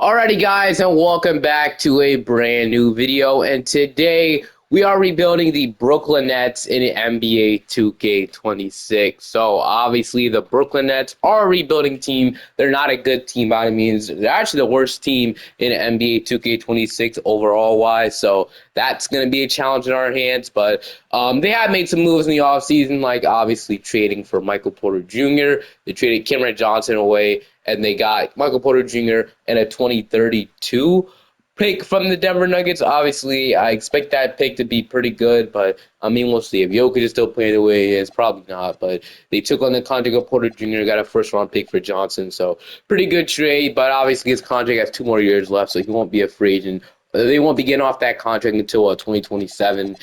Alrighty guys, and welcome back to a brand new video, and today we are rebuilding the Brooklyn Nets in NBA 2K26. So obviously the Brooklyn Nets are a rebuilding team. They're not a good team by any means. They're actually the worst team in NBA 2K26 overall wise, so that's going to be a challenge in our hands. But they have made some moves in the offseason, like obviously trading for Michael Porter Jr. They traded Cameron Johnson away, and they got Michael Porter Jr. and a 2032 pick from the Denver Nuggets. Obviously, I expect that pick to be pretty good, but I mean, we'll see. If Jokic is still playing the way he is, probably not. But they took on the contract of Porter Jr., got a first-round pick for Johnson, so pretty good trade. But obviously, his contract has 2 more years left, so he won't be a free agent. They won't be getting off that contract until 2027.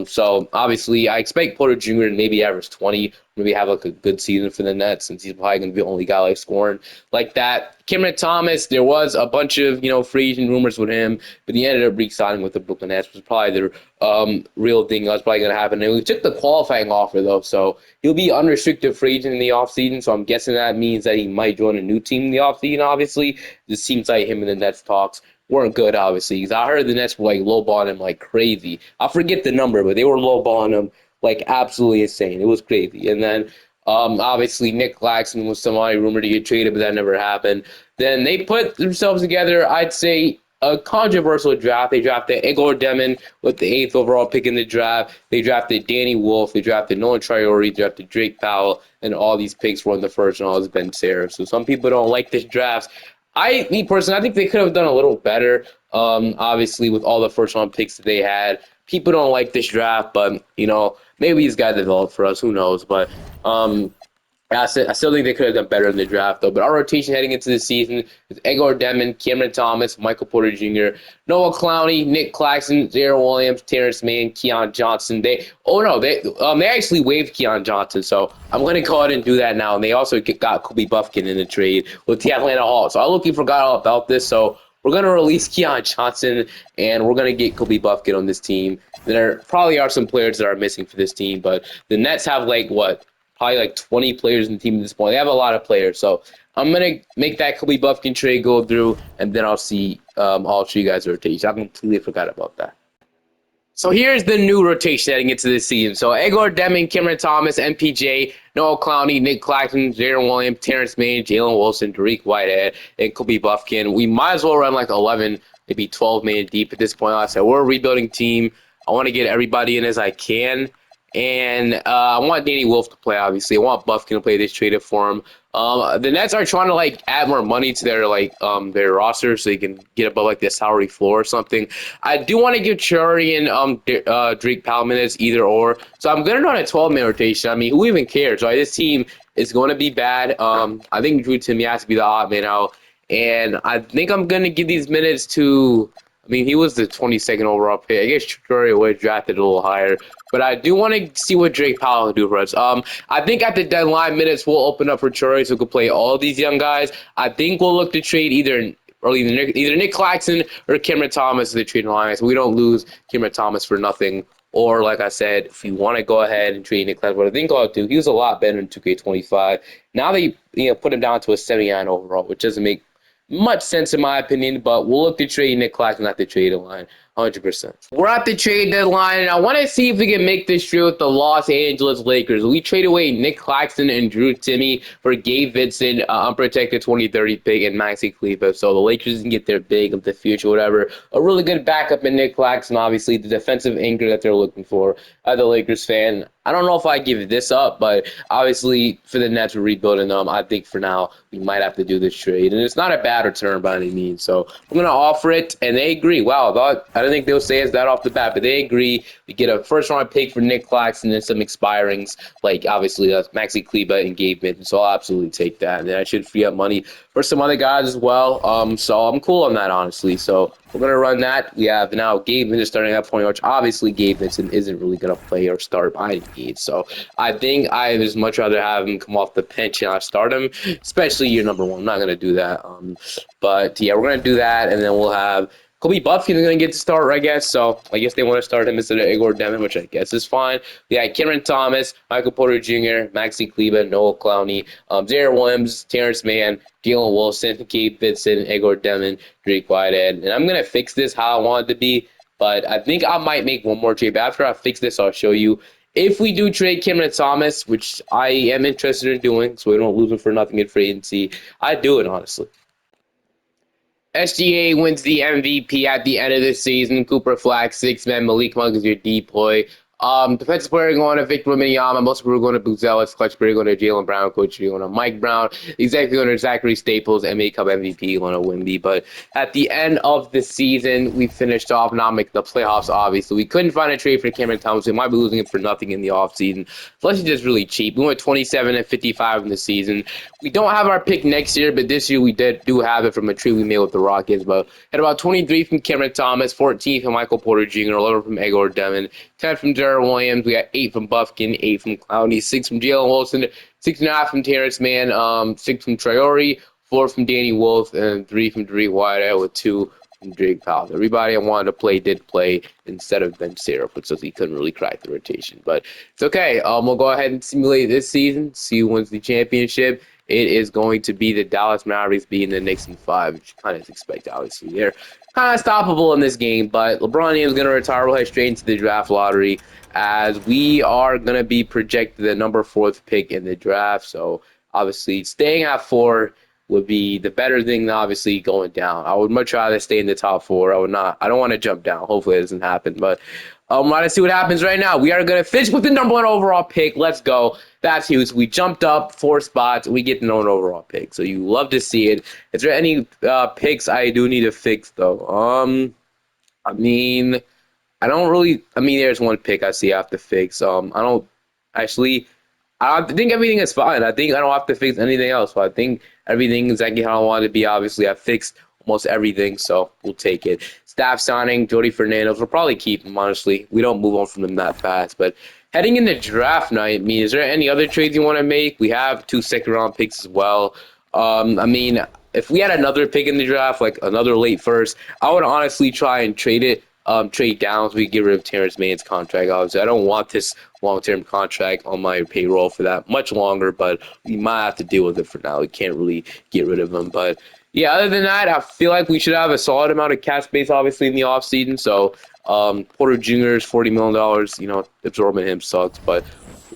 So obviously, I expect Porter Jr. to maybe average 20, maybe have like a good season for the Nets, since he's probably going to be the only guy like scoring like that. Cameron Thomas, there was a bunch of free agent rumors with him, but he ended up re-signing with the Brooklyn Nets, which was probably the real thing that was probably going to happen. And we took the qualifying offer though, so he'll be unrestricted free agent in the offseason. So I'm guessing that means that he might join a new team in the offseason. Obviously, this seems like him and the Nets talks weren't good, obviously, because I heard the Nets were like lowballing him like crazy. I forget the number, but they were lowballing him like absolutely insane. It was crazy. And then obviously Nick Claxton was somebody rumored to get traded, but that never happened. Then they put themselves together, I'd say, a controversial draft. They drafted Igor Demon with the 8th overall pick in the draft. They drafted Danny Wolf. They drafted Nolan Traore. They drafted Drake Powell. And all these picks were in the first round. It was Ben Sarah. So some people don't like this draft. Me personally, I think they could have done a little better. Obviously, with all the first round picks that they had, people don't like this draft, but maybe these guys develop for us. Who knows? But I still think they could have done better in the draft, though. But our rotation heading into the season is Igor Demon, Cameron Thomas, Michael Porter Jr., Noah Clowney, Nick Claxton, Jaron Williams, Terrence Mann, Keon Johnson. They actually waived Keon Johnson, so I'm going to go ahead and do that now. And they also got Kobe Buffkin in the trade with the Atlanta Hawks. So I low-key forgot all about this, so we're going to release Keon Johnson, and we're going to get Kobe Buffkin on this team. There probably are some players that are missing for this team, but the Nets have, probably like 20 players in the team at this point. They have a lot of players, so I'm going to make that Kobe Buffkin trade go through, and then I'll show you guys the rotation. I completely forgot about that. So here's the new rotation heading into this season. So Igor Deming, Cameron Thomas, MPJ, Noah Clowney, Nick Claxton, Jaron Williams, Terrence Mann, Jalen Wilson, Dariq Whitehead, and Kobe Buffkin. We might as well run like 11, maybe 12 man deep at this point. Like I said, we're a rebuilding team. I want to get everybody in as I can. And I want Danny Wolf to play, obviously. I want Buffkin to play this traded for him. The Nets are trying to add more money to their roster so they can get above the salary floor or something. I do want to give Traore and Drake Powell minutes, either or. So I'm gonna run a 12-man rotation. I mean, who even cares, right? This team is going to be bad. I think Drew Timme has to be the odd man out, and I think I'm gonna give these minutes to. I mean, he was the 22nd overall pick. I guess Traore was drafted a little higher. But I do want to see what Drake Powell will do for us. I think at the deadline, minutes will open up for Traore so we can play all these young guys. I think we'll look to trade either Nick Claxton or Cameron Thomas as the trading line, so we don't lose Cameron Thomas for nothing. Or, like I said, if you want to go ahead and trade Nick Claxton, what I think I'll do, he was a lot better in 2K25. Now they put him down to a 79 overall, which doesn't make much sense in my opinion, but we'll look to trade Nick Claxton at the trade line, 100%. We're at the trade deadline, and I want to see if we can make this trade with the Los Angeles Lakers. We trade away Nick Claxton and Drew Timme for Gabe Vincent, unprotected 2030 pick, and Maxi Kleber. So the Lakers can get their big of the future, whatever. A really good backup in Nick Claxton, obviously, the defensive anchor that they're looking for. As a Lakers fan, I don't know if I give this up, but obviously for the Nets, we're rebuilding them. I think for now, we might have to do this trade. And it's not a bad return by any means. So I'm going to offer it, and they agree. Wow, I don't think they'll say it's that off the bat, but they agree. We get a first-round pick for Nick Claxton and some expirings, like obviously Maxi Kleber and Gabe Vincent. So I'll absolutely take that. And then I should free up money for some other guys as well. So I'm cool on that, honestly. So we're going to run that. We have now Gabe Vincent starting at point, which obviously Gabe Vincent isn't really going to play or start by any means. So I think I'd just much rather have him come off the bench and I start him, especially year number 1. I'm not going to do that. But yeah, we're going to do that, and then we'll have Kobe Buffkin's going to get to start, I guess. So I guess they want to start him instead of Igor Demon, which I guess is fine. We got Cameron Thomas, Michael Porter Jr., Maxi Kleba, Noah Clowney, Zaire Williams, Terrence Mann, Jalen Wilson, Gabe Vincent, Igor Demon, Drake Whitehead. And I'm going to fix this how I want it to be. But I think I might make one more trade. But after I fix this, I'll show you. If we do trade Cameron Thomas, which I am interested in doing, so we don't lose him for nothing in free agency, I'd do it, honestly. SGA wins the MVP at the end of the season. Cooper Flack, 6 man. Malik Monk is your deploy. Defensive player going to Victor Wembanyama. Most people are going to Buzelis. Clutch player going to Jaylen Brown. Coach going to Mike Brown. Executive going to Zachary Staples. NBA Cup MVP going to Wemby. But at the end of the season, we finished off not making the playoffs, obviously. We couldn't find a trade for Cameron Thomas. We might be losing him for nothing in the offseason. Plus, he's just really cheap. We went 27 and 55 in the season. We don't have our pick next year, but this year we do have it from a trade we made with the Rockets. But had about 23 from Cameron Thomas, 14 from Michael Porter Jr., 11 from Igor Demon, 10 from Jared Williams. We got 8 from Buffkin, 8 from Clowney, 6 from Jalen Wilson, 6.5 from Terrence Mann, 6 from Traore, 4 from Danny Wolf, and 3 from Drake Whitehead with 2 from Drake Powell. Everybody I wanted to play did play instead of Ben Seraph, so he couldn't really crack the rotation. But it's okay. We'll go ahead and simulate this season, see who wins the championship. It is going to be the Dallas Mavericks beating the Knicks in 5, which you kind of expect, obviously. They're kind of stoppable in this game, but LeBron James is going to retire. We'll head straight into the draft lottery as we are going to be projected the number 4th pick in the draft. So, obviously, staying at 4 would be the better thing than obviously going down. I would much rather stay in the top 4. I don't want to jump down. Hopefully it doesn't happen. But let's see what happens right now. We are going to finish with the number 1 overall pick. Let's go. That's huge. We jumped up 4 spots. We get the number 1 overall pick. So you love to see it. Is there any picks I do need to fix, though? I mean, there's one pick I see I have to fix. I think everything is fine. I think I don't have to fix anything else. So I think everything is exactly how I want it to be. Obviously, I fixed almost everything, so we'll take it. Staff signing, Jody Fernandez. We'll probably keep him, honestly. We don't move on from him that fast. But heading into draft night, is there any other trades you want to make? We have 2 second-round picks as well. If we had another pick in the draft, like another late first, I would honestly try and trade it. Trade down so we get rid of Terrence Mann's contract. Obviously, I don't want this long-term contract on my payroll for that much longer, but we might have to deal with it for now. We can't really get rid of him. But yeah, other than that, I feel like we should have a solid amount of cap space, obviously, in the offseason. So Porter Jr. is $40 million. Absorbing him sucks. But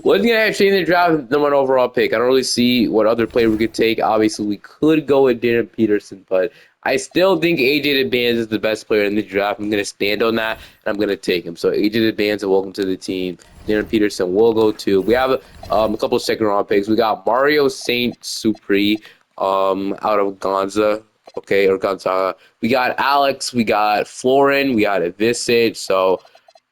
looking at actually in the draft, number 1 overall pick, I don't really see what other player we could take. Obviously, we could go with Darren Peterson, but I still think AJ DeBanz is the best player in the draft. I'm going to stand on that, and I'm going to take him. So AJ DeBanz, welcome to the team. Darren Peterson will go too. We have a couple of second-round picks. We got Mario St. Supri out of Gonzaga. Okay, or Gonzaga. We got Alex. We got Florin. We got Evisage. So,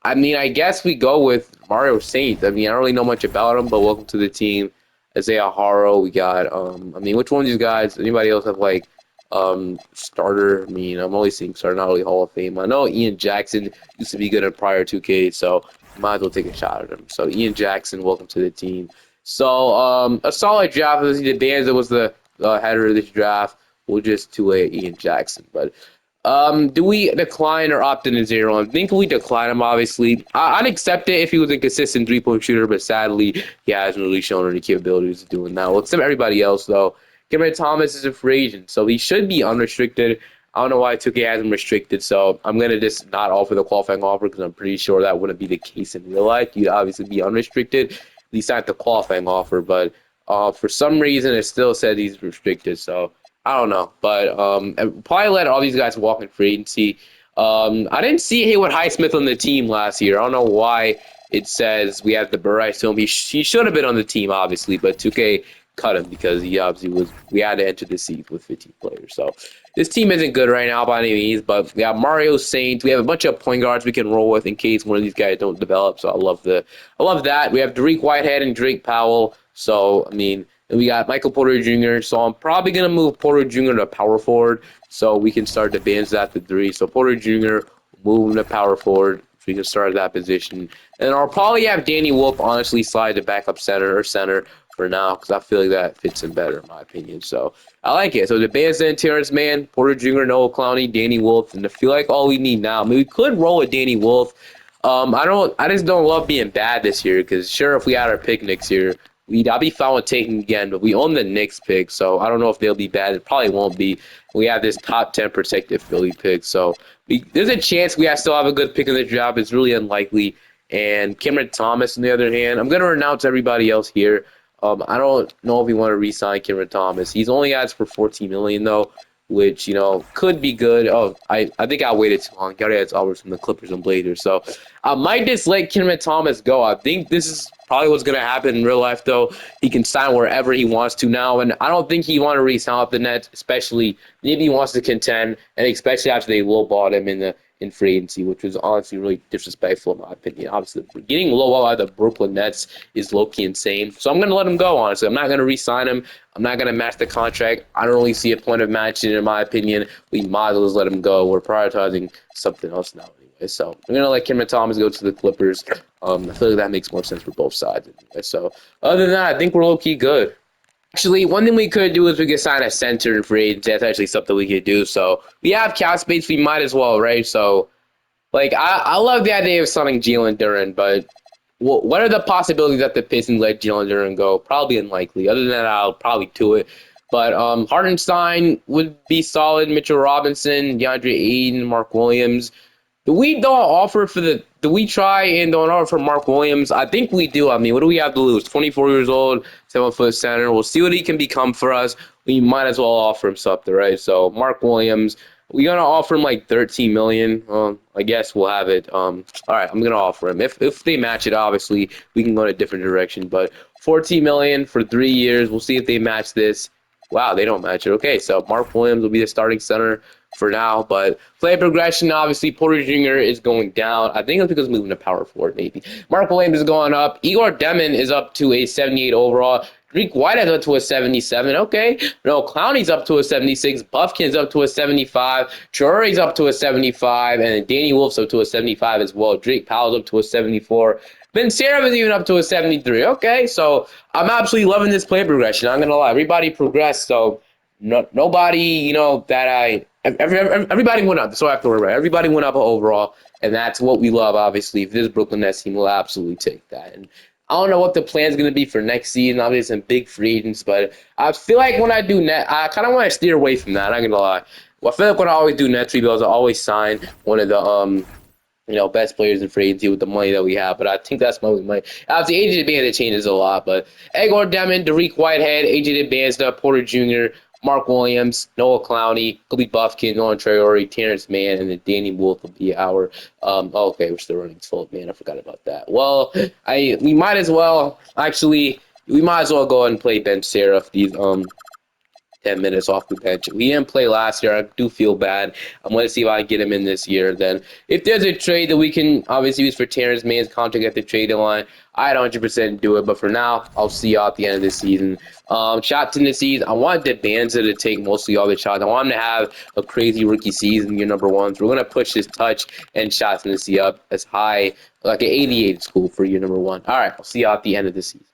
I guess we go with Mario Saint. I don't really know much about him, but welcome to the team. Isaiah Haro. We got, which one of these guys? Anybody else have, starter? I'm only seeing starter, not really Hall of Fame. I know Ian Jackson used to be good in prior 2K, so might as well take a shot at him. So Ian Jackson, welcome to the team. So a solid draft. The Banza was the header of this draft. We'll just two-way Ian Jackson. But do we decline or opt in to zero? I think we decline him, obviously. I'd accept it if he was a consistent three-point shooter, but sadly, he hasn't really shown any capabilities of doing that. Well, except everybody else, though. Cameron Thomas is a free agent, so he should be unrestricted. I don't know why 2K has him restricted, so I'm going to just not offer the qualifying offer because I'm pretty sure that wouldn't be the case in real life. You'd obviously be unrestricted, at least not the qualifying offer, but for some reason it still said he's restricted, so I don't know. But probably let all these guys walk in free agency. I didn't see Haywood Highsmith on the team last year. I don't know why it says we have the Bryce to him. He should have been on the team, obviously, but 2K cut him because he obviously we had to enter the season with 15 players. So this team isn't good right now by any means, but we got Mario Saint. We have a bunch of point guards we can roll with in case one of these guys don't develop. So I love that. We have Derek Whitehead and Drake Powell. So and we got Michael Porter Jr. So I'm probably gonna move Porter Jr. to power forward so we can start to advance that to 3. So Porter Jr. move him to power forward so we can start at that position. And I'll probably have Danny Wolf honestly slide to backup center for now because I feel like that fits him better in my opinion. So I like it. So the band's in Terrence Mann, Porter Jr., Noah Clowney, Danny Wolf, and I feel like all we need now. I mean, we could roll with Danny Wolf. I just don't love being bad this year because sure, if we had our pick next year, I'll be fine with taking again, but we own the Knicks pick, so I don't know if they'll be bad. It probably won't be. We have this top 10 protected Philly pick, so there's a chance we still have a good pick in the draft. It's really unlikely. And Cameron Thomas, on the other hand, I'm going to renounce everybody else here. I don't know if we want to re-sign Cameron Thomas. He's only asked for $14 million though, which could be good. Oh, I think I waited too long. Gary has offers from the Clippers and Blazers, so I might just let Cameron Thomas go. I think this is probably what's going to happen in real life, though. He can sign wherever he wants to now, and I don't think he want to re-sign with the Nets, especially maybe he wants to contend, and especially after they lowballed him in free agency, which was honestly really disrespectful in my opinion. Obviously, getting lowballed by the Brooklyn Nets is low-key insane, so I'm going to let him go, honestly. I'm not going to re-sign him. I'm not going to match the contract. I don't really see a point of matching it, in my opinion. We might as well just let him go. We're prioritizing something else now anyway. So I'm going to let Cameron Thomas go to the Clippers. I feel like that makes more sense for both sides anyway. So other than that, I think we're low-key good. Actually, one thing we could do is we could sign a center in free agency. That's actually something we could do. So we have cap space. We might as well, right? So, I love the idea of signing Jalen Duren, but what are the possibilities that the Pistons let Jalen Duren go? Probably unlikely. Other than that, I'll probably do it. But Hartenstein would be solid. Mitchell Robinson, DeAndre Ayton, Mark Williams. Do we try and don't offer for Mark Williams? I think we do. I mean, what do we have to lose? 24 years old, 7-foot center. We'll see what he can become for us. We might as well offer him something, right? So Mark Williams, we're gonna offer him like $13 million. I guess we'll have it. All right, I'm gonna offer him. If they match it, obviously we can go in a different direction. But $14 million for 3 years. We'll see if they match this. Wow, they don't match it. Okay, so Mark Williams will be the starting center for now, but play progression, obviously, Porter Jr. is going down. I think it's because moving to power forward, maybe. Mark Williams is going up. Igor Demon is up to a 78 overall. Greek Whitehead's up to a 77. Okay. No, Clowney's up to a 76. Buffkin's up to a 75. Traore's up to a 75. And Danny Wolf's up to a 75 as well. Drake Powell's up to a 74. Ben Sarah is even up to a 73. Okay. So I'm absolutely loving this play progression. I'm going to lie. Everybody progressed. So nobody, everybody went up. So I have to worry about it. Everybody went up overall. And that's what we love, obviously. If this Brooklyn Nets team will absolutely take that. And I don't know what the plan is going to be for next season. Obviously, some big free agents, but I feel like when I do net, I kind of want to steer away from that. I'm not going to lie. Well, I feel like when I always do net rebuilds, I always sign one of the best players in free agency with the money that we have. But I think that's what we might. Obviously, AJ Band changes a lot, but Igor Demon, Derek Whitehead, AJ Banza, Porter Jr., Mark Williams, Noah Clowney, Kobe Buffkin, Nolan Traore, Terrence Mann, and then Danny Wolf will be our okay, we're still running full. Man, I forgot about that. Well, we might as well go ahead and play Ben Seraph these 10 minutes off the bench. We didn't play last year. I do feel bad. I'm going to see if I can get him in this year. Then, if there's a trade that we can obviously use for Terrence Mann's contract at the trade line, I'd 100% do it. But for now, I'll see y'all at the end of the season. Shots in the season, I want Debanza to take mostly all the shots. I want him to have a crazy rookie season, year number one. So we're going to push his touch and shots in the sea up as high, like an 88 is cool for year number one. All right, I'll see y'all at the end of the season.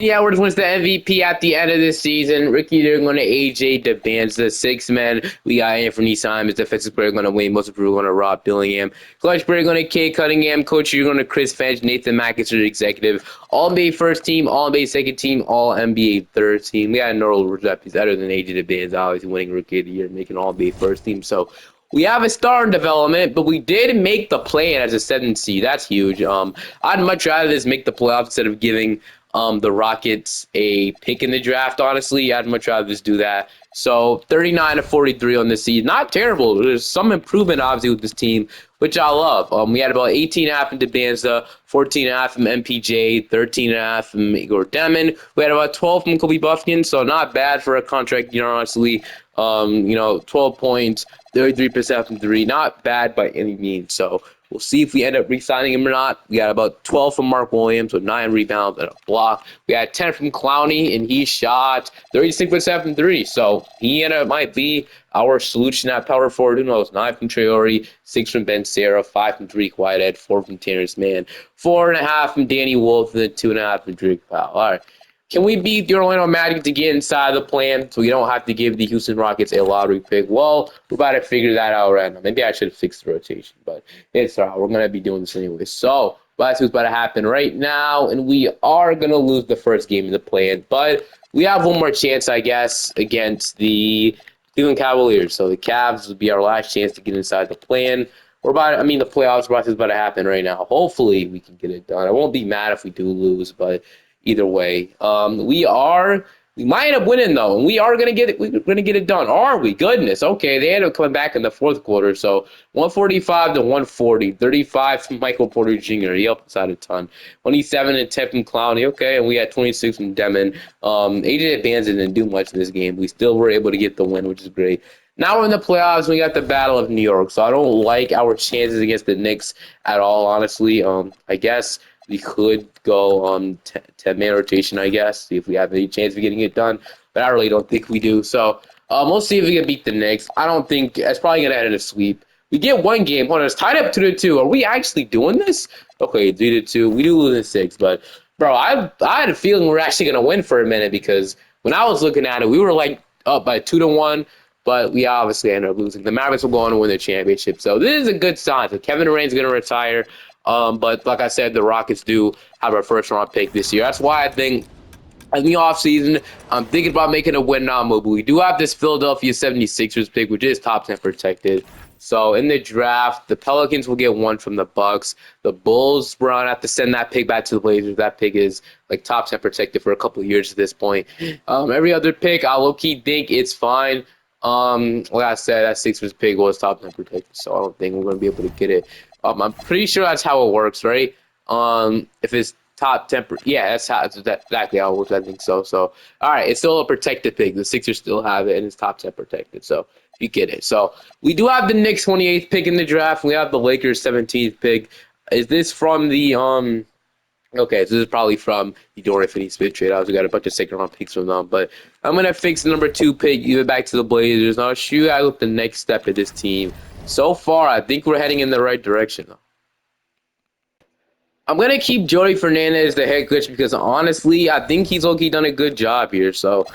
Yeah, Edwards wins the MVP at the end of the season. Ricky, they're going to AJ Debanza, 6 men. We got Anthony Simons, defensive player, going to Wayne. Most of you are going to Rob Billingham. Clutch player going to Kay Cunningham. Coach, you're going to Chris Finch, Nathan Mackison, executive. All NBA first team, All NBA second team, All NBA third team. We got Norrell Rep. He's better than AJ Debanza, obviously winning Rookie of the Year, making All NBA first team. So we have a star in development, but we did make the play-in as a 7th seed. That's huge. I'd much rather just make the playoffs instead of giving the Rockets a pick in the draft, honestly. I'd much rather just do that. So 39-43 on this season. Not terrible. There's some improvement, obviously, with this team, which I love. We had about 18.5 from Debanza, 14.5 from MPJ, 13.5 from Igor Demon. We had about 12 from Kobe Buffkin, so not bad for a contract, honestly. 12 points, 33% from 3. Not bad by any means. So we'll see if we end up re-signing him or not. We got about 12 from Mark Williams with 9 rebounds and a block. We had 10 from Clowney, and he shot 36% from 3. So he might be our solution at power forward. Who knows? 9 from Traore, 6 from Ben Sarah, 5 from Derek Whitehead, 4 from Terrence Mann, 4.5 from Danny Wolf, and then 2.5 from Drake Powell. All right. Can we beat the Orlando Magic to get inside the plan so we don't have to give the Houston Rockets a lottery pick? Well, we're about to figure that out right now. Maybe I should have fixed the rotation, but it's all right. We're going to be doing this anyway. So that's what's about to happen right now, and we are going to lose the first game of the plan, but we have one more chance, I guess, against the Cleveland Cavaliers. So the Cavs will be our last chance to get inside the plan. The playoffs process is about to happen right now. Hopefully, we can get it done. I won't be mad if we do lose, but either way, we might end up winning though, and we are gonna get it. We're gonna get it done, are we? Goodness. Okay, they ended up coming back in the fourth quarter, so 145 to 140, 35 from Michael Porter Jr. He helped us out a ton. 27 and 10 from Clowney. Okay, and we had 26 from Demon. AJ Bands didn't do much in this game. We still were able to get the win, which is great. Now we're in the playoffs. We got the Battle of New York, so I don't like our chances against the Knicks at all. Honestly, I guess we could go 10-man rotation, I guess, see if we have any chance of getting it done. But I really don't think we do. So we'll see if we can beat the Knicks. I don't think that's probably going to end in a sweep. We get one game. Hold on, it's tied up 2-2. Are we actually doing this? Okay, 3-2. We do lose in 6, but bro, I had a feeling we're actually going to win for a minute because when I was looking at it, we were like up by 2-1. But we obviously ended up losing. The Mavericks will go on to win the championship. So this is a good sign. So Kevin Durant's going to retire. But like I said, the Rockets do have our first-round pick this year. That's why I think in the offseason, I'm thinking about making a win-now move. But we do have this Philadelphia 76ers pick, which is top 10 protected. So in the draft, the Pelicans will get one from the Bucks. The Bulls were gonna have to send that pick back to the Blazers. That pick is like top 10 protected for a couple of years at this point. Every other pick, I low-key think it's fine. Like I said, that Sixers pick was top 10 protected, so I don't think we're gonna be able to get it. I'm pretty sure that's how it works, right? If it's top 10, yeah, that's exactly how it works. I think so. So, all right, it's still a protected pick. The Sixers still have it, and it's top 10 protected. So you get it. So we do have the Knicks 28th pick in the draft. We have the Lakers 17th pick. Is this from the Okay, so this is probably from the Dorian Finney-Smith trade. We got a bunch of second-round picks from them, but I'm gonna fix the number 2 pick, give it back to the Blazers. Now, shoot out with the next step of this team. So far, I think we're heading in the right direction. I'm gonna keep Jody Fernandez the head coach because honestly, I think he's okay done a good job here. So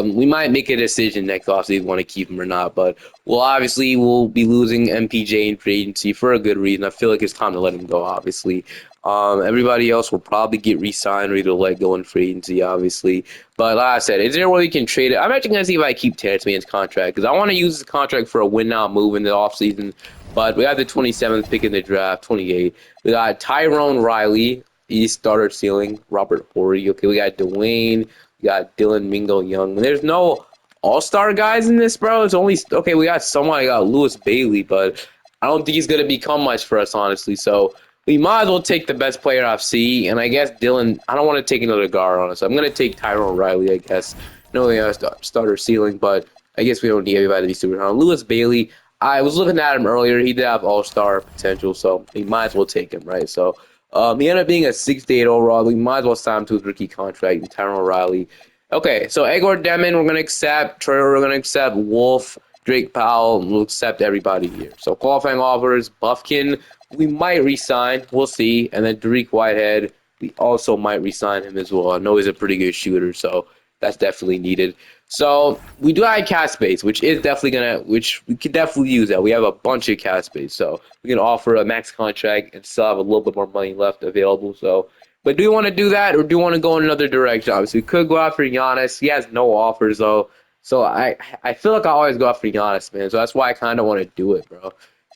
we might make a decision next offseason if we want to keep him or not. But we'll be losing MPJ in free agency for a good reason. I feel like it's time to let him go. Obviously, everybody else will probably get re-signed or either let go in free agency. Obviously, but like I said, is there a way we can trade it? I'm actually gonna see if I keep Terrence Mann's contract because I want to use his contract for a win now move in the offseason. But we have the 27th pick in the draft, 28. We got Tyrone Riley, East starter ceiling, Robert Horry. Okay, we got Dwayne, we got Dylan Mingo Young. There's no all-star guys in this, bro. It's only okay. We got someone. I got Lewis Bailey, but I don't think he's gonna become much for us, honestly. So we might as well take the best player off C. And I guess Dylan. I don't want to take another guard on us. So I'm gonna take Tyrone Riley. I guess no, we have starter ceiling, but I guess we don't need everybody to be super high. Lewis Bailey. I was looking at him earlier. He did have all-star potential, so we might as well take him, right? So he ended up being a 6'8" overall. We might as well sign him to his rookie contract. And Tyrone Riley. Okay, so Egor Demon, we're going to accept. Troy, we're going to accept. Wolf, Drake Powell, we'll accept everybody here. So qualifying offers, Buffkin, we might re-sign. We'll see. And then Dariq Whitehead, we also might re-sign him as well. I know he's a pretty good shooter, so that's definitely needed. So we do have cap space, which we could definitely use that. We have a bunch of cap space, so we can offer a max contract and still have a little bit more money left available. So, but do you want to do that, or do you want to go in another direction? Obviously, we could go after Giannis. He has no offers though, so I feel like I always go after Giannis, man. So that's why I kind of want to do it, bro.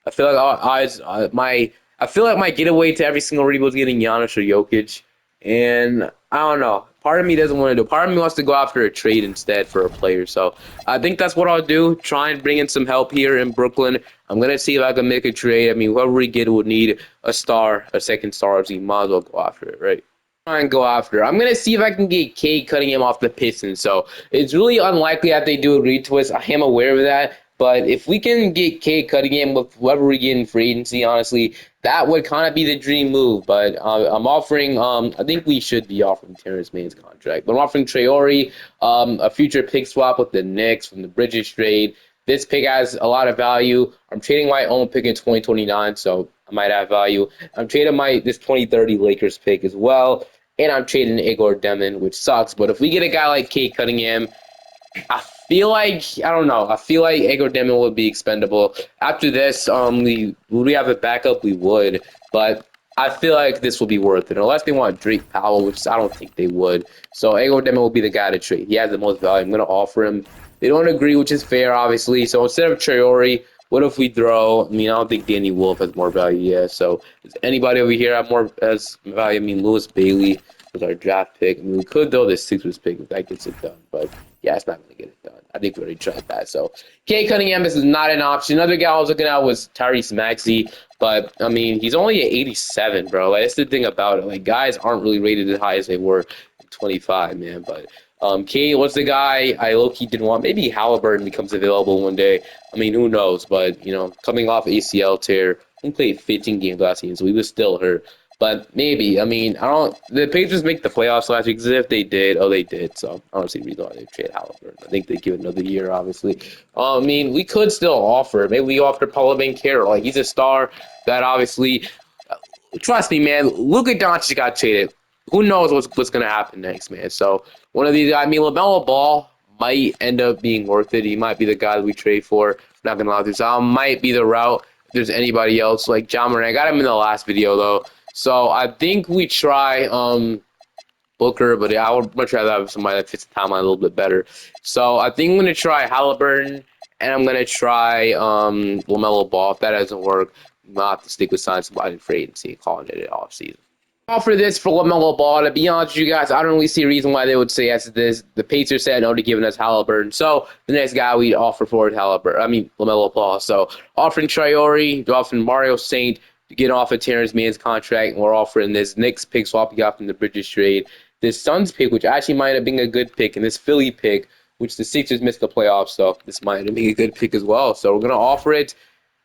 I feel like I feel like my getaway to every single rebuild is getting Giannis or Jokic. And I don't know. Part of me doesn't want to do it. Part of me wants to go after a trade instead for a player. So I think that's what I'll do. Try and bring in some help here in Brooklyn. I'm going to see if I can make a trade. I mean, whoever we get will need a second star. So you might as well go after it, right? Try and go after. I'm going to see if I can get Cade Cunningham off the Pistons. So it's really unlikely that they do a retwist. I am aware of that. But if we can get Cade Cunningham with whoever we get in free agency, honestly, that would kind of be the dream move. But I'm offering, I think we should be offering Terrence Mann's contract. But I'm offering Traore, a future pick swap with the Knicks from the Bridges trade. This pick has a lot of value. I'm trading my own pick in 2029, so I might have value. I'm trading this 2030 Lakers pick as well. and I'm trading Igor Demon, which sucks. But if we get a guy like Kate Cunningham, I feel like I don't know. I feel like Igor Demon would be expendable. After this, we would we have a backup? We would, but I feel like this will be worth it unless they want Drake Powell, which I don't think they would. So Igor Demon will be the guy to trade. He has the most value. I'm gonna offer him. They don't agree, which is fair, obviously. So instead of Traore, what if we throw? I mean, I don't think Danny Wolf has more value yet. So does anybody over here have more as value? I mean, Lewis Bailey was our draft pick. I mean, we could throw the Sixers pick if that gets it done, but yeah, it's not going to get it done. I think we already tried that. So, Kate Cunningham is not an option. Another guy I was looking at was Tyrese Maxey, but I mean, he's only at 87, bro. Like, that's the thing about it. Like, guys aren't really rated as high as they were in 25, man. But Kate was the guy I low-key didn't want. Maybe Halliburton becomes available one day. I mean, who knows? But, you know, coming off ACL tear, he played 15 games last season, so he was still hurt. But maybe, I mean, I don't. The Pacers make the playoffs last week. Because if they did, oh, they did. So I don't see a reason why they trade Halliburton. I think they give it another year, obviously. I mean, we could still offer. Maybe we offer Paolo Banchero. Like he's a star that obviously. Trust me, man. Luka Doncic got traded. Who knows what's gonna happen next, man? So one of these. I mean, LaMelo Ball might end up being worth it. He might be the guy that we trade for. Not gonna lie to you. So might be the route. If there's anybody else like John Moran, I got him in the last video though. So I think we try Booker, but I would much rather have somebody that fits the timeline a little bit better. So I think I'm gonna try Halliburton and I'm gonna try LaMelo Ball. If that doesn't work, I'm gonna have to stick with signing somebody in free agency and calling it an off season. Offer this for LaMelo Ball. To be honest with you guys, I don't really see a reason why they would say yes to this. The Pacers said no to giving us Halliburton. So the next guy we offer for is Halliburton. I mean LaMelo Ball. So offering Traore, offering Mario Saint to get off of Terrence Mann's contract, and we're offering this Knicks pick swap we got from the Bridges trade. This Suns pick, which actually might have been a good pick, and this Philly pick, which the Sixers missed the playoffs, so this might have been a good pick as well. So we're gonna offer it.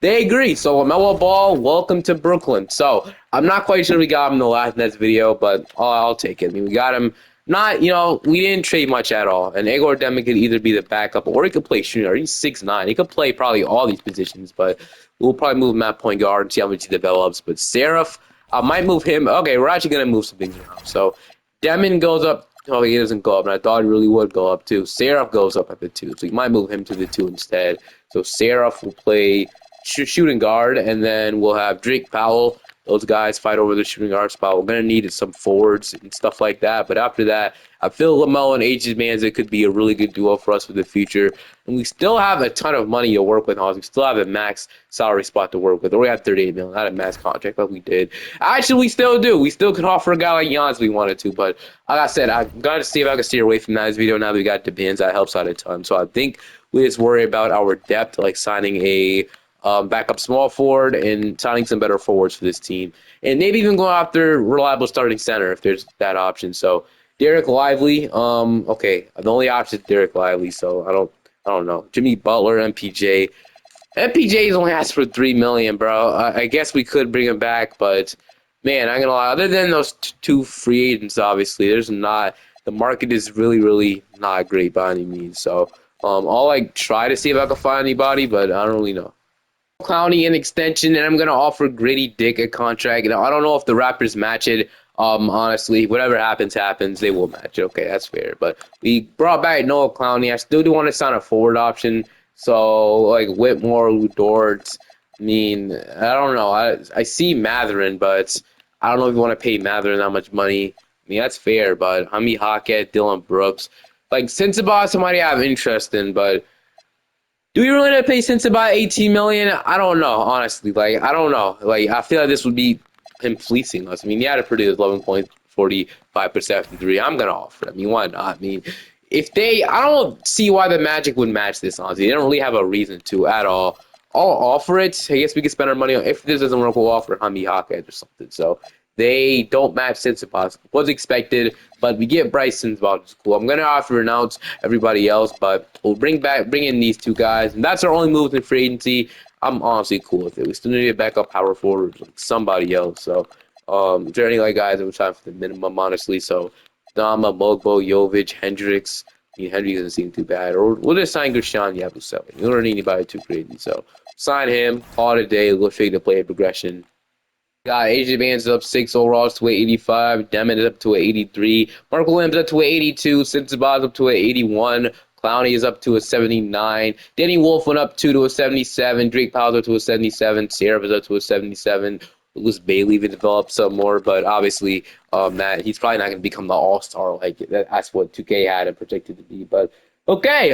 They agree. So LaMelo Ball, welcome to Brooklyn. So I'm not quite sure we got him in the last Nets video, but I'll take it. I mean, we got him. Not, we didn't trade much at all. And Igor Demon could either be the backup or he could play shooter. He's 6'9". He could play probably all these positions, but we'll probably move him at point guard and see how much he develops. But Seraph, I might move him. Okay, we're actually going to move some things around. So Demon goes up. Oh, he doesn't go up, and I thought he really would go up too. Seraph goes up at the 2, so you might move him to the 2 instead. So Seraph will play shooting guard, and then we'll have Drake Powell. Those guys fight over the shooting guard spot. We're going to need some forwards and stuff like that. But after that, I feel LaMelo and H.J. Manza could be a really good duo for us for the future. And we still have a ton of money to work with. We still have a max salary spot to work with. Or we have $38 million, not a max contract like we did. Actually, we still do. We still could offer a guy like Giannis if we wanted to. But like I said, I've got to see if I can steer away from that video. Now that we got Depends, that helps out a ton. So I think we just worry about our depth, like signing a backup small forward and signing some better forwards for this team. And maybe even go after reliable starting center if there's that option. So Derek Lively, okay, the only option is Derek Lively, so I don't know. Jimmy Butler, MPJ. MPJ's only asked for $3 million, bro. I guess we could bring him back, but man, I'm gonna lie. Other than those two free agents, obviously, there's not. The market is really, really not great by any means. So I'll like try to see if I can find anybody, but I don't really know. Clowney an extension, and I'm gonna offer Gritty Dick a contract. I don't know if the Raptors match it. Honestly, whatever happens, happens. They will match it. Okay, that's fair. But we brought back Noah Clowney. I still do want to sign a forward option. So like Whitmore, Lou Dort. I mean, I don't know. I see Matherin, but I don't know if you want to pay Matherin that much money. I mean, that's fair, but Hami Hackett, Dylan Brooks, like Sensabaugh, somebody I have interest in, but. Do we really need to pay Sensabaugh $18 million? I don't know, honestly. Like, I don't know. Like, I feel like this would be him fleecing us. I mean, he had to produce 11.45% from 3. I'm gonna offer it. I mean, why not? I mean, I don't see why the Magic would match this. Honestly, they don't really have a reason to at all. I'll offer it. I guess we can spend our money on. If this doesn't work, we'll offer Hami Hackett or something. So they don't match Sensabaugh. Was expected, but we get Bryson's about is cool. I'm gonna offer announce everybody else, but we'll bring in these two guys, and that's our only moves in free agency. I'm honestly cool with it. We still need to back up power forward like somebody else. So is there any like guys that we're trying for the minimum, honestly? So Dama, Mogbo, Jovic, Hendricks. I mean, Hendricks doesn't seem too bad. Or we'll just sign Gershon Yabusele. We don't need anybody too crazy. So sign him, call it a day, go straight to play a progression. Got AJ Vance up 6 overalls to a 85. Demon is up to a 83. Mark Williams up to a 82. Sinsabaz up to a 81. Clowney is up to a 79. Danny Wolf went up 2 to a 77. Drake Powell up to a 77. Sierra is up to a 77. Lewis Bailey even developed some more, but obviously, that he's probably not going to become the all-star like that's what 2K had and projected to be. But okay,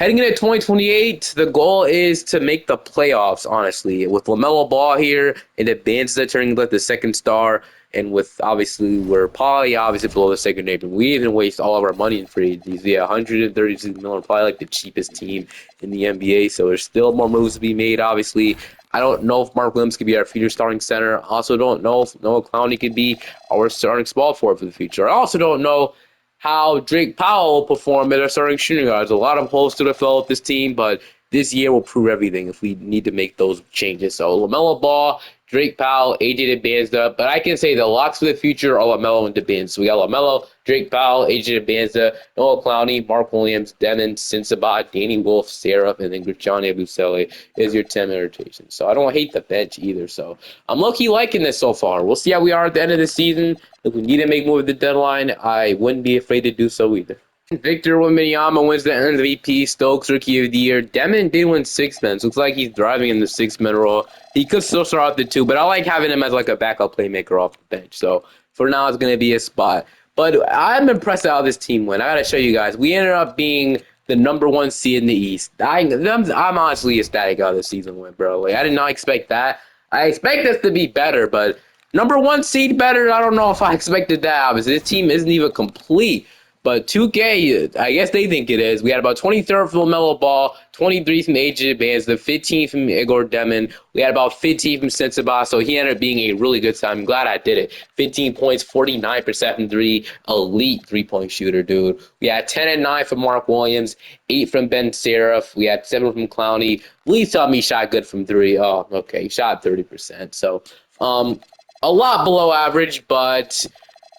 heading into 2028, the goal is to make the playoffs, honestly. With LaMelo Ball here and Advanced turning like the second star, and with obviously we're probably obviously below the second neighbor. We even waste all of our money in free agencies. Yeah, 136 million, probably like the cheapest team in the NBA. So there's still more moves to be made, obviously. I don't know if Mark Williams could be our future starting center. I also don't know if Noah Clowney could be our starting small forward for the future. I also don't know how Drake Powell performed at our starting shooting guard. There's a lot of holes to develop this team, but this year will prove everything if we need to make those changes. So LaMelo Ball, Drake Powell, AJ Debinza, but I can say the locks for the future are LaMelo and Debinza. So we got LaMelo, Drake Powell, AJ Debinza, Noah Clowney, Mark Williams, Devin, Sensabaugh, Danny Wolf, Sarah, and then Grichani Abusele is your 10 rotation. So I don't hate the bench either. So I'm low-key liking this so far. We'll see how we are at the end of the season. If we need to make more of the deadline, I wouldn't be afraid to do so either. Victor Wembanyama wins the MVP. Stokes Rookie of the Year. Demon did win six men. So looks like he's driving in the six-man role. He could still start out the two, but I like having him as like a backup playmaker off the bench. So for now, it's going to be a spot. But I'm impressed at how this team went. I got to show you guys. We ended up being the number 1 seed in the East. I'm honestly ecstatic how this season went, bro. Like I did not expect that. I expect us to be better, but number 1 seed better. I don't know if I expected that. Obviously, this team isn't even complete. But 2K, I guess they think it is. We had about 23rd from LaMelo Ball, 23 from AJ Barnes, the 15 from Igor Demon. We had about 15 from Sensabaugh, so he ended up being a really good time. I'm glad I did it. 15 points, 49% from three, elite three-point shooter, dude. We had 10 and 9 from Mark Williams, 8 from Ben Seraph. We had 7 from Clowney. Lee taught me shot good from 3. Oh, okay, he shot 30%. So, a lot below average, but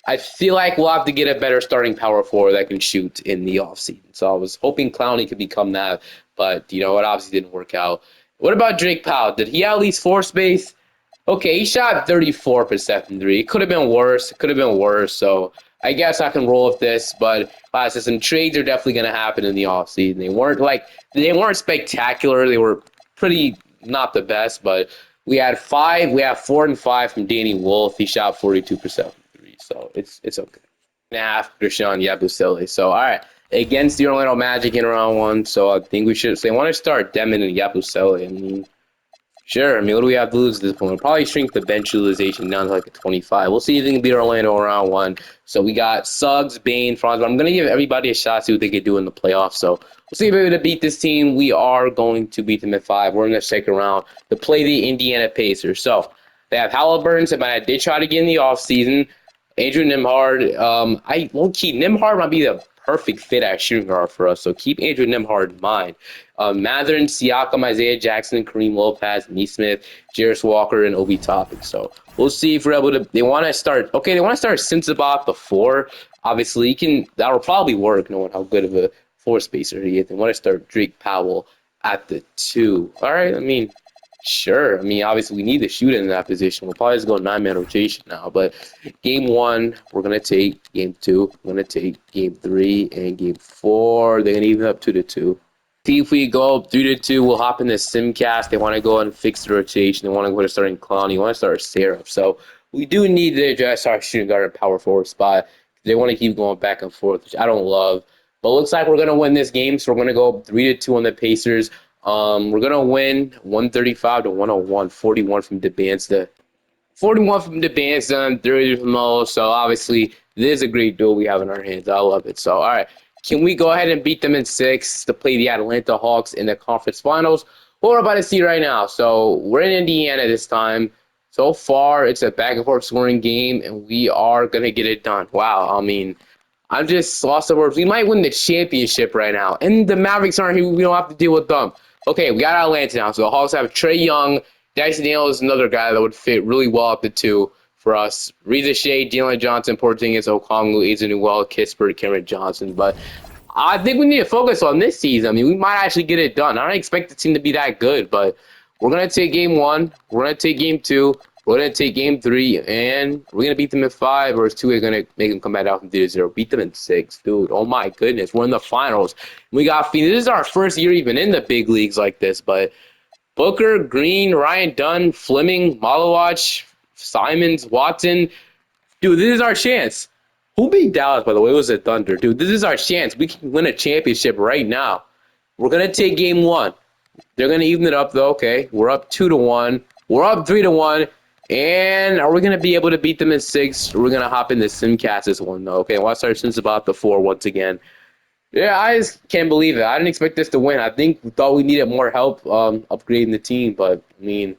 I feel like we'll have to get a better starting power forward that can shoot in the offseason. So I was hoping Clowney could become that, but you know it obviously didn't work out. What about Drake Powell? Did he at least force space? Okay, he shot 34% from three. It could have been worse. It could have been worse. So I guess I can roll with this. But I said some trades are definitely going to happen in the offseason. They weren't spectacular. They were pretty not the best. But we had 4 and 5 from Danny Wolf. He shot 42% from three. So it's okay. Half Krishan Yabusele. So all right. Against the Orlando Magic in round 1. So I think we should. So they want to start Demon and Yabusele. I mean, sure. I mean, what do we have to lose at this point? We'll probably shrink the bench utilization down to like a 25. We'll see if they can beat Orlando in round 1. So we got Suggs, Bane, Franz. But I'm going to give everybody a shot, see what they can do in the playoffs. So we'll see if we're able to beat this team. We are going to beat them at 5. We're in the second round to play the Indiana Pacers. So they have Halliburton. So I did try to get in the offseason. Andrew Nimhard. I won't keep Nimhard might be the perfect fit at shooting guard for us. So keep Andrew Nimhard in mind. Mathurin, Siakam, Isaiah Jackson, Kareem Lopez, Neesmith, Jarris Walker, and Obi Toppin. So we'll see if we're able to. They want to start. Okay, they want to start Sensabaugh before. Obviously, that will probably work, knowing how good of a floor spacer he is. They want to start Drake Powell at the 2. All right, I mean, sure. I mean, obviously, we need to shoot in that position. We'll probably just go 9-man rotation now. But game 1, we're going to take. Game 2, we're going to take. Game 3, and game 4, they're going to even up 2-2. See if we go up 3-2, we'll hop in the Simcast. They want to go and fix the rotation. They want to go to starting Clowney. They want to start Seraph. So we do need to address our shooting guard and power forward spot. They want to keep going back and forth, which I don't love. But it looks like we're going to win this game, so we're going to go 3-2 on the Pacers. We're going to win 135-101, 41 from Debinza. 41 from Debinza and 30 from Mo. So obviously, this is a great duel we have in our hands. I love it. So, all right. Can we go ahead and beat them in 6 to play the Atlanta Hawks in the conference finals? What we're about to see right now. So we're in Indiana this time. So far, it's a back-and-forth scoring game, and we are going to get it done. Wow. I mean, I'm just lost for words. We might win the championship right now. And the Mavericks aren't here. We don't have to deal with them. Okay, we got Atlanta now. So the Hawks have Trae Young. Dyson Daniel is another guy that would fit really well at the 2 for us. Reza Shea, Jalen Johnson, Porzingis, Okongwu, Aizen Newell, Kispert, Cameron Johnson. But I think we need to focus on this season. I mean, we might actually get it done. I don't expect the team to be that good, but we're going to take game 1. We're going to take game 2. We're gonna take game 3, and we're gonna beat them in 5, or is 2 gonna make them come back out from 3-0. Beat them in 6, dude. Oh my goodness, we're in the finals. We got Phoenix. This is our first year even in the big leagues like this, but Booker, Green, Ryan Dunn, Fleming, Malawach, Simons, Watson. Dude, this is our chance. Who beat Dallas, by the way? It was the Thunder. Dude, this is our chance. We can win a championship right now. We're going to take game 1. They're going to even it up, though. Okay, we're up 2-1. We're up 3-1. And are we going to be able to beat them in 6? We're going to hop into Simcast this one, though. Okay, watch our Sims about the 4 once again. Yeah, I just can't believe it. I didn't expect this to win. I think we thought we needed more help upgrading the team, but I mean,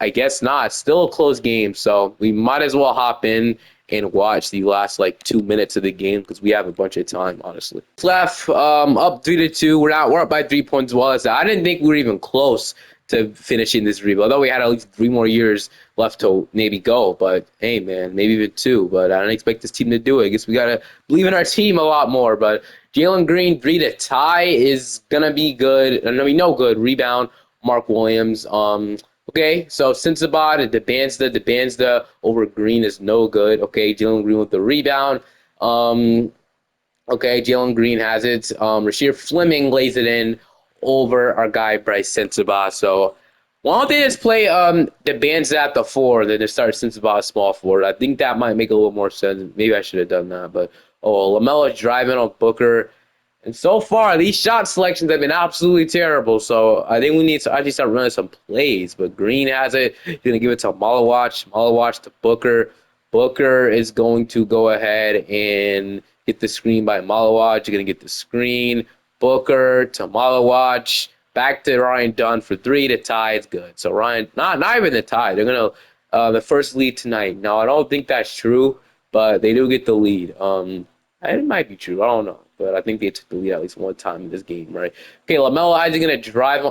I guess not. It's still a close game, so we might as well hop in and watch the last like 2 minutes of the game because we have a bunch of time, honestly. Left up 3-2. We're up by 3 points. Well as that. I didn't think we were even close to finishing this rebuild. Although we had at least 3 more years left to maybe go, but hey, man, maybe even 2. But I didn't expect this team to do it. I guess we gotta believe in our team a lot more. But Jalen Green 3 to tie is gonna be good. I mean, no good rebound. Mark Williams. Okay, so Sensabaugh, the over Green is no good. Okay, Jalen Green with the rebound. Okay, Jalen Green has it. Rasheed Fleming lays it in over our guy Bryce Sensabaugh. So why don't they just play the bands at the 4, then just start Sensabaugh small forward? I think that might make a little more sense. Maybe I should have done that, but LaMelo's driving on Booker. And so far, these shot selections have been absolutely terrible. So I think we need to actually start running some plays. But Green has it. He's going to give it to Malawach. Malawach to Booker. Booker is going to go ahead and get the screen by Malawach. You're going to get the screen. Booker to Malawach. Back to Ryan Dunn for 3 to tie. It's good. So Ryan, not even the tie. They're going to the first lead tonight. Now, I don't think that's true, but they do get the lead. It might be true. I don't know. But I think they took the lead at least one time in this game, right? Okay, LaMelo Isaac's going to drive,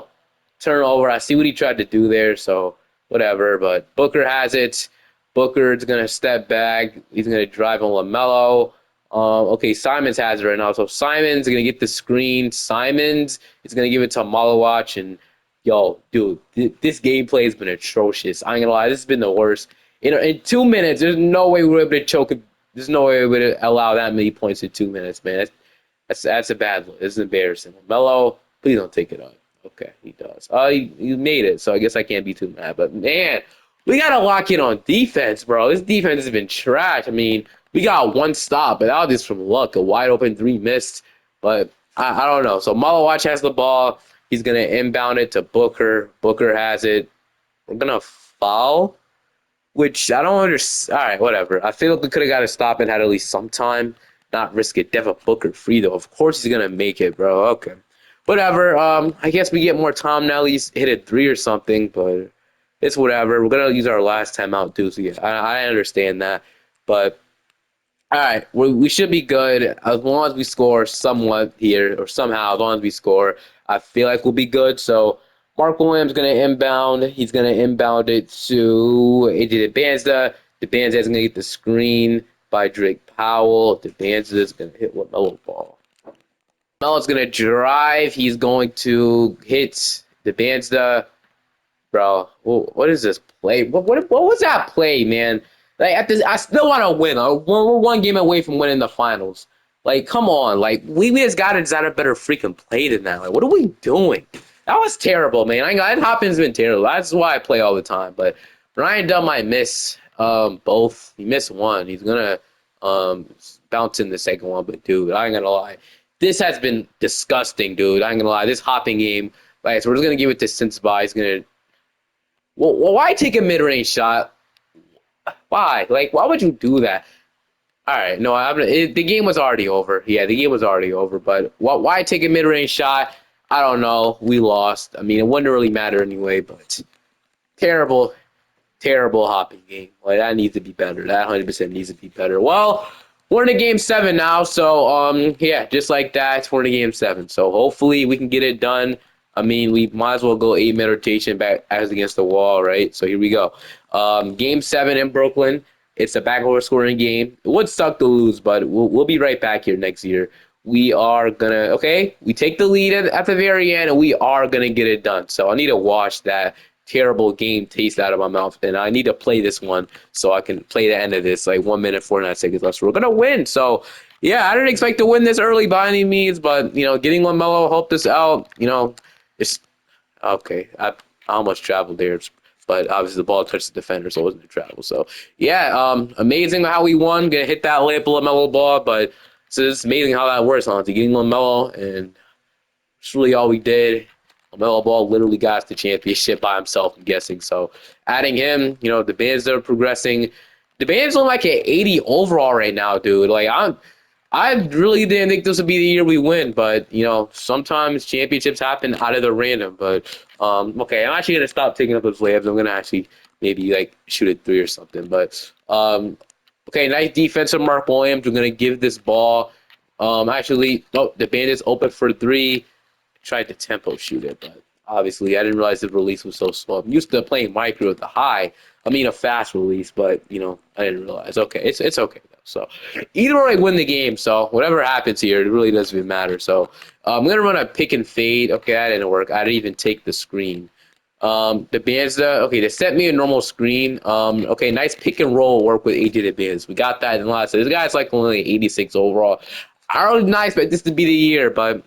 turnover. I see what he tried to do there, so whatever. But Booker has it. Booker's going to step back. He's going to drive on LaMelo. Okay, Simons has it right now. So Simons going to get the screen. Simons is going to give it to Malawach. And, yo, dude, this gameplay has been atrocious. I ain't going to lie. This has been the worst. In 2 minutes, there's no way we were able to choke it. There's no way we would allow that many points in 2 minutes, man. That's a bad look. It's embarrassing. Melo, please don't take it up. Okay, he does. He made it, so I guess I can't be too mad. But man, we gotta lock in on defense, bro. This defense has been trash. I mean, we got 1 stop, but that was just from luck. A wide open 3 missed, but I don't know. So Malawach has the ball. He's gonna inbound it to Booker. Booker has it. We're gonna foul, which I don't understand. All right, whatever. I feel like we could have got a stop and had at least some time. Not risk it. Devin Booker free, though. Of course he's going to make it, bro. Okay. Whatever. I guess we get more time now. At least hit a 3 or something, but it's whatever. We're going to use our last timeout, too. So, yeah, I understand that. But, all right, we should be good as long as we score somewhat here or somehow. As long as we score, I feel like we'll be good. So, Mark Williams going to inbound. He's going to inbound it to AJ DeBanza. DeBanza is going to get the screen by Drake Powell. DeBanza is going to hit LaMelo ball. LaMelo's going to drive. He's going to hit DeBanza. Bro, what is this play? What was that play, man? Like, I still want to win. We're 1 game away from winning the finals. Like, come on. Like, we just got to design a better freaking play than that. Like, what are we doing? That was terrible, man. That Hopkins been terrible. That's why I play all the time. But Ryan Dunn might miss both. He missed 1. He's gonna bounce in the second one. But dude, I ain't gonna lie. This has been disgusting, dude. I ain't gonna lie. This hopping game. Right, so we're just gonna give it to Sensabaugh. He's gonna. Well, why take a mid-range shot? Why? Like, why would you do that? All right, no, the game was already over. Yeah, the game was already over. But why take a mid-range shot? I don't know. We lost. I mean, it wouldn't really matter anyway. But terrible hopping game. Like, that needs to be better. That 100% needs to be better. Well, we're in a game 7 now. So, yeah, just like that, we're in a game 7. So hopefully we can get it done. I mean, we might as well go 8-minute rotation back as against the wall, right? So here we go. Game 7 in Brooklyn. It's a backdoor scoring game. It would suck to lose, but we'll be right back here next year. We are going to, we take the lead at the very end, and we are going to get it done. So I need to watch that terrible game taste out of my mouth, and I need to play this one so I can play the end of this. Like 1 minute 49 seconds left. So we're gonna win. So yeah, I didn't expect to win this early by any means, but getting LaMelo helped us out. It's okay. I almost traveled there, but obviously the ball touched the defender, so it wasn't a travel. So yeah, amazing how we won. Gonna hit that layup LaMelo ball, but it's amazing how that works, honestly. Getting LaMelo, and it's really all we did. LaMelo Ball literally got us the championship by himself, I'm guessing. So adding him, the bands are progressing. The bands look like an 80 overall right now, dude. Like I really didn't think this would be the year we win, but sometimes championships happen out of the random. But okay, I'm actually gonna stop taking up those layups. I'm gonna actually maybe like shoot a three or something. But okay, nice defense from Mark Williams. We're gonna give this ball. Actually, oh, the Bandits open for three. Tried to tempo shoot it, but obviously I didn't realize the release was so slow. I'm used to playing micro with the high. I mean a fast release, but I didn't realize. Okay, it's okay though. So either way, I win the game. So whatever happens here, it really doesn't even matter. So I'm gonna run a pick and fade. Okay, that didn't work. I didn't even take the screen. The Banza, okay, they sent me a normal screen. Okay, nice pick and roll work with AJ the Banz. We got that in the last. This guy's like only 86 overall. I don't really expect this to be the year, but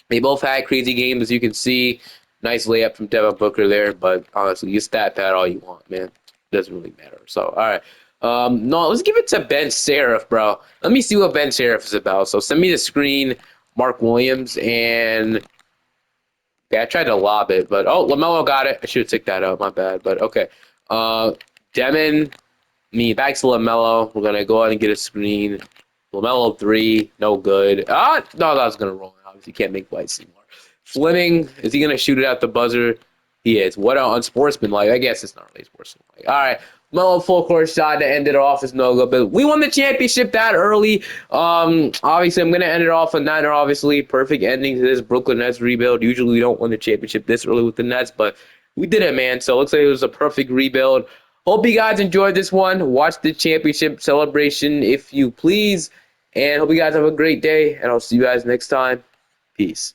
they both had crazy games, as you can see. Nice layup from Devin Booker there, but honestly, you stat pad all you want, man. Doesn't really matter. So, all right. No, let's give it to Ben Seraph, bro. Let me see what Ben Seraph is about. So send me the screen, Mark Williams, and yeah, I tried to lob it, but oh, LaMelo got it. I should have took that out. My bad, but okay. Demon, back to LaMelo. We're gonna go ahead and get a screen. LaMelo three, no good. No, that was gonna roll. Obviously, can't make lights anymore. Fleming, is he gonna shoot it at the buzzer? He is. What an unsportsmanlike. I guess it's not really sportsmanlike. All right, LaMelo full court shot to end it off is no good, but we won the championship that early. Obviously, I'm gonna end it off on that. Obviously, perfect ending to this Brooklyn Nets rebuild. Usually, we don't win the championship this early with the Nets, but we did it, man. So it looks like it was a perfect rebuild. Hope you guys enjoyed this one. Watch the championship celebration if you please. And hope you guys have a great day. And I'll see you guys next time. Peace.